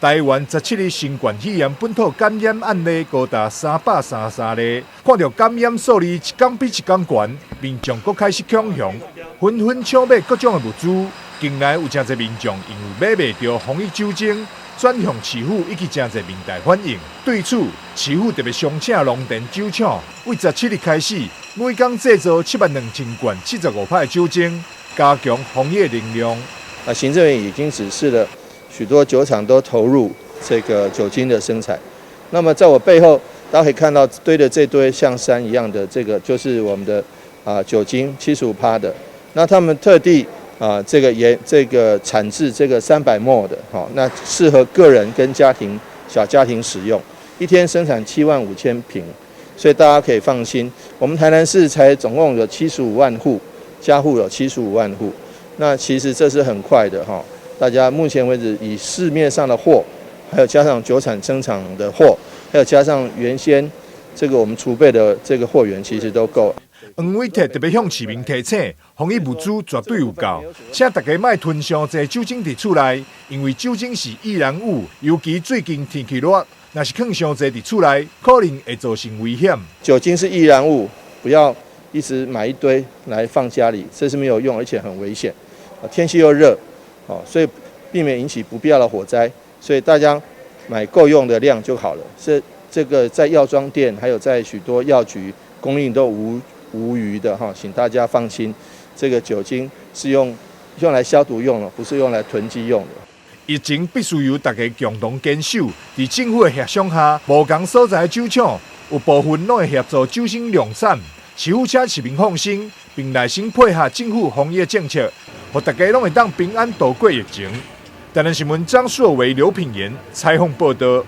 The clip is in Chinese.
台湾17日新冠肺炎本土感染案例高达333例，看到感染数字一天比一天悬，民众阁开始恐慌，纷纷抢买各种的物资。近来有真侪民众因为买袂到防疫酒精，转向市府以及真侪民代反映。对此，市府特别详请龙田酒厂，为17日开始，每天制造72000罐75%的酒精，加强防疫能量。行政院已经指示了许多酒厂都投入这个酒精的生产。那么在我背后，大家可以看到堆的这堆像山一样的这个，就是我们的酒精75%的。那他们特地这个产制这个300ml的，那适合个人跟小家庭使用，一天生产75000瓶，所以大家可以放心。我们台南市才总共有75万户，家户有75万户。那其实这是很快的哈，大家目前为止以市面上的货，还有加上酒厂生产的货，还有加上原先这个我们储备的这个货源，其实都够。黄伟特特别向市民提醒，防疫物资绝对有够，请大家莫囤上侪酒精伫厝内，因为酒精是易燃物，尤其最近天气热，若是放上侪伫厝内，可能会造成危险。酒精是易燃物，不要一直买一堆来放家里，这是没有用，而且很危险。天气又热，所以避免引起不必要的火灾，所以大家买够用的量就好了。这个在药妆店还有在许多药局供应都无余的哈，请大家放心，这个酒精是用来消毒用的，不是用来囤积用的。疫情必须由大家共同坚守，在政府的协商下，无同所在的酒厂有部分拢会协助酒精量产，市府请市民放心，并耐心配合政府防疫政策，让大家拢会当平安度过疫情。台南新闻张硕伟、刘品言采访报道。